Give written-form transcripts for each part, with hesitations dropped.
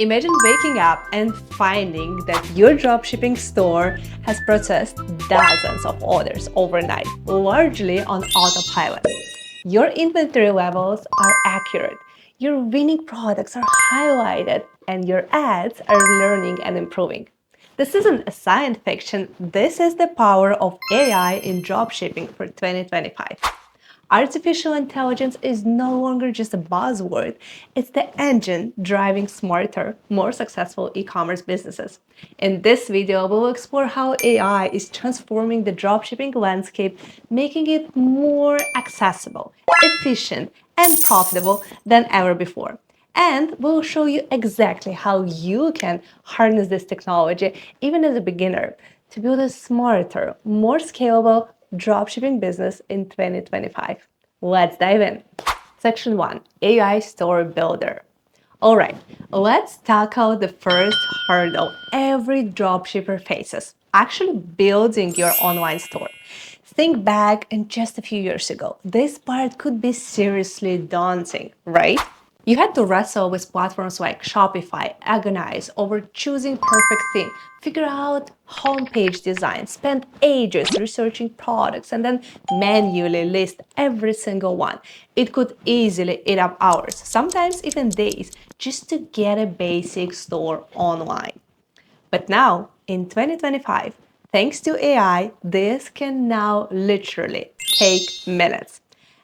Imagine waking up and finding that your dropshipping store has processed dozens of orders overnight, largely on autopilot. Your inventory levels are accurate, your winning products are highlighted, and your ads are learning and improving. This isn't a science fiction, this is the power of AI in dropshipping for 2025. Artificial intelligence is no longer just a buzzword, it's the engine driving smarter, more successful e-commerce businesses. In this video, we will explore how AI is transforming the dropshipping landscape, making it more accessible, efficient, and profitable than ever before. And we'll show you exactly how you can harness this technology, even as a beginner, to build a smarter, more scalable dropshipping business in 2025. Let's dive in. Section 1, AI Store Builder. All right, let's tackle the first hurdle every dropshipper faces, actually building your online store. Think back in just a few years ago. This part could be seriously daunting, right? You had to wrestle with platforms like Shopify, agonize over choosing perfect theme, figure out homepage design, spend ages researching products, and then manually list every single one. It could easily eat up hours, sometimes even days, just to get a basic store online. But now, in 2025, thanks to AI, this can now literally take minutes.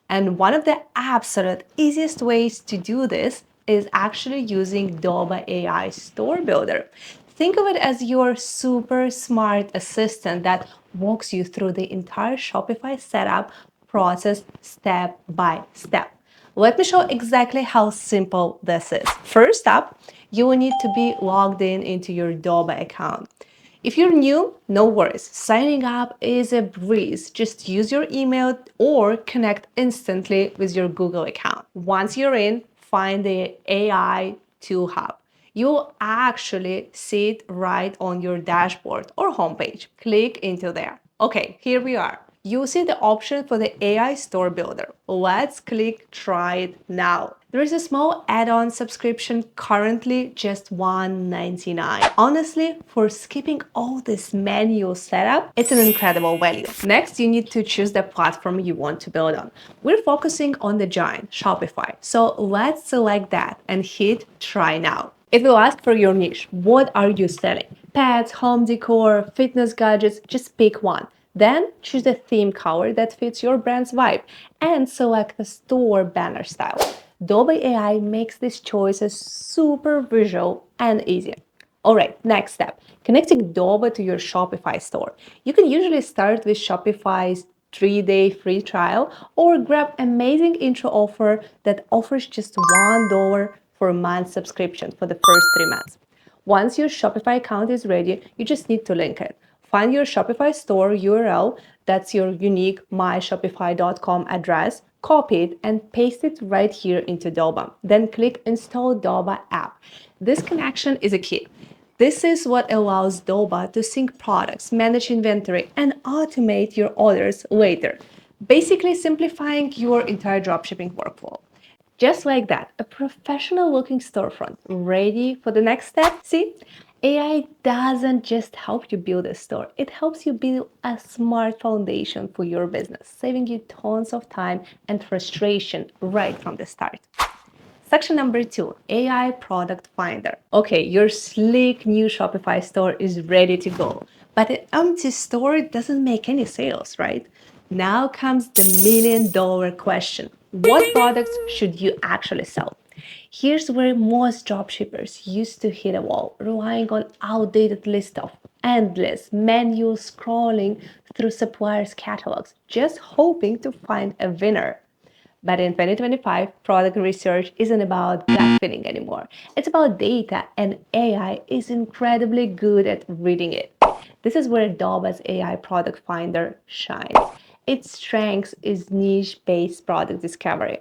And one of the absolute easiest ways to do this is actually using Doba AI Store Builder. Think of it as your super smart assistant that walks you through the entire Shopify setup process step by step. Let me show exactly how simple this is. First up, you will need to be logged in into your Doba account. If you're new, no worries. Signing up is a breeze. Just use your email or connect instantly with your Google account. Once you're in, find the AI Tool Hub. You'll actually see it right on your dashboard or homepage. Click into there. Okay, here we are. You'll see the option for the AI Store Builder. Let's click Try it now. There is a small add-on subscription, currently just $1.99. Honestly, for skipping all this manual setup, it's an incredible value. Next, you need to choose the platform you want to build on. We're focusing on the giant, Shopify. So let's select that and hit Try Now. It will ask for your niche. What are you selling? Pets, home decor, fitness gadgets, just pick one. Then choose a theme color that fits your brand's vibe and select the store banner style. Doba AI makes these choices super visual and easy. Alright, next step, connecting Doba to your Shopify store. You can usually start with Shopify's 3-day free trial or grab amazing intro offer that offers just $1 for a month subscription for the first 3 months. Once your Shopify account is ready, you just need to link it. Find your Shopify store URL, that's your unique myshopify.com address, copy it and paste it right here into Doba. Then click Install Doba app. This connection is a key. This is what allows Doba to sync products, manage inventory, and automate your orders later, basically simplifying your entire dropshipping workflow. Just like that, a professional-looking storefront ready for the next step. See, AI doesn't just help you build a store, it helps you build a smart foundation for your business, saving you tons of time and frustration right from the start. Section number 2, AI Product Finder. Okay, your sleek new Shopify store is ready to go, but an empty store doesn't make any sales, right? Now comes the million-dollar question. What products should you actually sell? Here's where most dropshippers used to hit a wall, relying on outdated lists of endless manual scrolling through suppliers' catalogs, just hoping to find a winner. But in 2025, product research isn't about gut feeling anymore. It's about data, and AI is incredibly good at reading it. This is where Doba's AI Product Finder shines. Its strength is niche-based product discovery.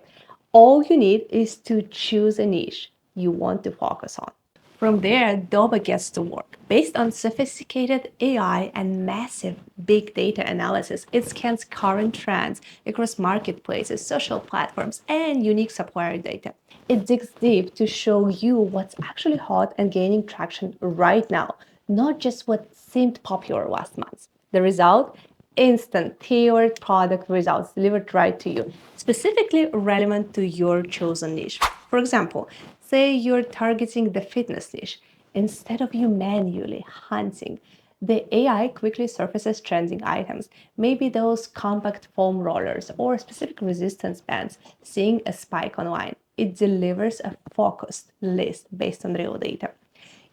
All you need is to choose a niche you want to focus on. From there, Doba gets to work. Based on sophisticated AI and massive big data analysis, it scans current trends across marketplaces, social platforms, and unique supplier data. It digs deep to show you what's actually hot and gaining traction right now, not just what seemed popular last month. The result? Instant tailored product results delivered right to you, specifically relevant to your chosen niche. For example, say you're targeting the fitness niche. Instead of you manually hunting, the AI quickly surfaces trending items, maybe those compact foam rollers or specific resistance bands, seeing a spike online. It delivers a focused list based on real data.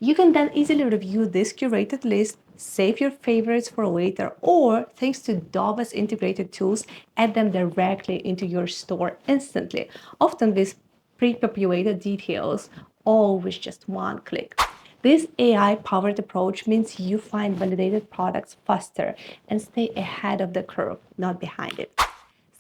You can then easily review this curated list, save your favorites for later, or thanks to Doba's integrated tools, add them directly into your store instantly, often with pre-populated details, all with just one click. This AI-powered approach means you find validated products faster and stay ahead of the curve, not behind it.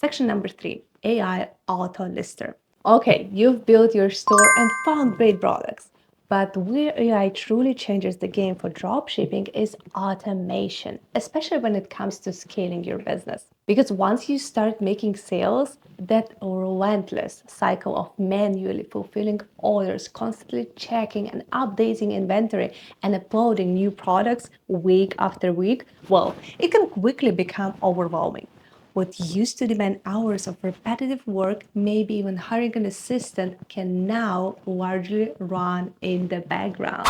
Section number 3, AI Auto Lister. Okay, you've built your store and found great products. But where AI truly changes the game for dropshipping is automation, especially when it comes to scaling your business. Because once you start making sales, that relentless cycle of manually fulfilling orders, constantly checking and updating inventory, and uploading new products week after week, well, it can quickly become overwhelming. What used to demand hours of repetitive work, maybe even hiring an assistant, can now largely run in the background.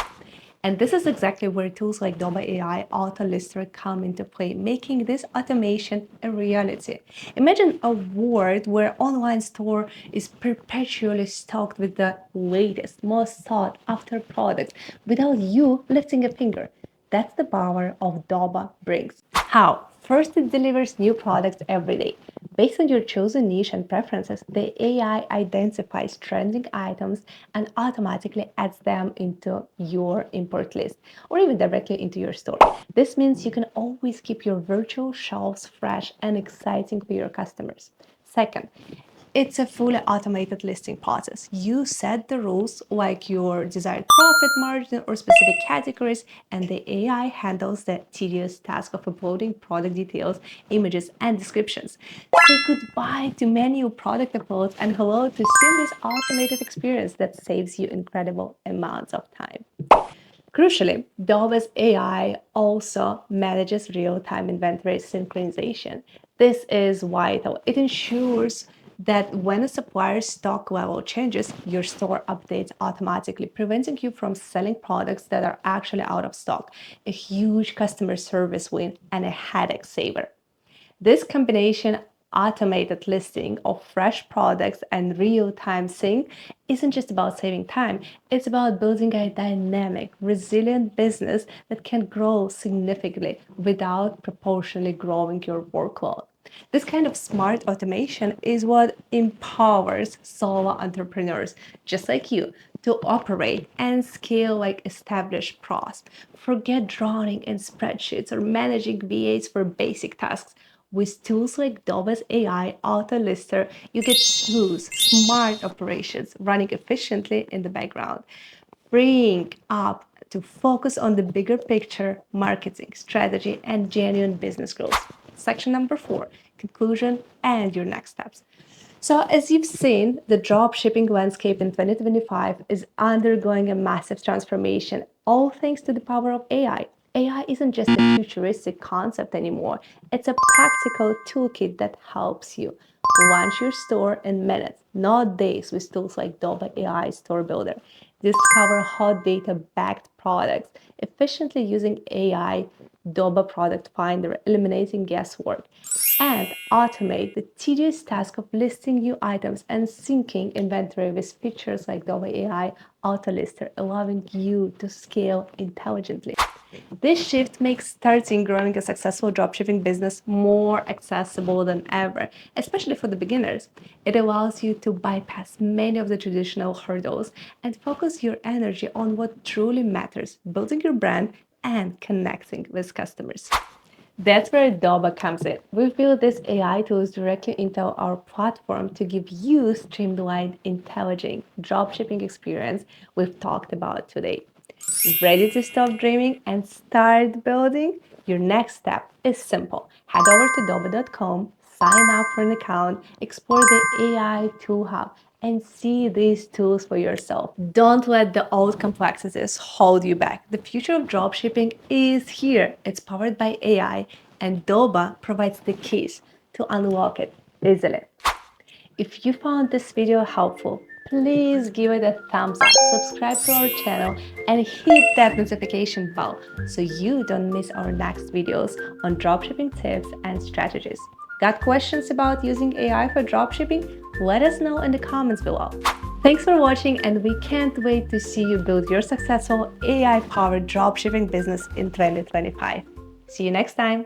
And this is exactly where tools like Doba AI Auto Lister come into play, making this automation a reality. Imagine a world where online store is perpetually stocked with the latest, most sought after products without you lifting a finger. That's the power of Doba brings. How? First, it delivers new products every day. Based on your chosen niche and preferences, the AI identifies trending items and automatically adds them into your import list or even directly into your store. This means you can always keep your virtual shelves fresh and exciting for your customers. Second, it's a fully automated listing process. You set the rules like your desired profit margin or specific categories, and the AI handles the tedious task of uploading product details, images, and descriptions. Say goodbye to manual product uploads and hello to seamless automated experience that saves you incredible amounts of time. Crucially, Doba's AI also manages real-time inventory synchronization. This is vital. It ensures that when a supplier's stock level changes, your store updates automatically, preventing you from selling products that are actually out of stock, a huge customer service win and a headache saver. This combination, automated listing of fresh products and real-time sync, isn't just about saving time, it's about building a dynamic, resilient business that can grow significantly without proportionally growing your workload. This kind of smart automation is what empowers solo entrepreneurs just like you to operate and scale like established pros. Forget drowning in spreadsheets or managing VAs for basic tasks. With tools like Doba's AI Auto Lister, you get smooth, smart operations running efficiently in the background, freeing up to focus on the bigger picture, marketing, strategy, and genuine business growth. Section number 4, conclusion and your next steps. So, as you've seen, the drop shipping landscape in 2025 is undergoing a massive transformation, all thanks to the power of AI. AI isn't just a futuristic concept anymore, it's a practical toolkit that helps you launch your store in minutes, not days, with tools like Doba AI Store Builder. Discover hot data backed products efficiently using AI Doba Product Finder, eliminating guesswork, and automate the tedious task of listing new items and syncing inventory with features like Doba AI Auto Lister, allowing you to scale intelligently. This shift makes starting growing a successful dropshipping business more accessible than ever, especially for the beginners. It allows you to bypass many of the traditional hurdles and focus your energy on what truly matters, building your brand and connecting with customers. That's where Doba comes in. We've built these AI tools directly into our platform to give you streamlined, intelligent dropshipping experience we've talked about today. Ready to stop dreaming and start building? Your next step is simple. Head over to doba.com, sign up for an account, explore the AI Tool Hub, and see these tools for yourself. Don't let the old complexities hold you back. The future of dropshipping is here. It's powered by AI, and Doba provides the keys to unlock it easily. If you found this video helpful, please give it a thumbs up, subscribe to our channel, and hit that notification bell so you don't miss our next videos on dropshipping tips and strategies. Got questions about using AI for dropshipping? Let us know in the comments below. Thanks for watching, and we can't wait to see you build your successful AI-powered dropshipping business in 2025. See you next time.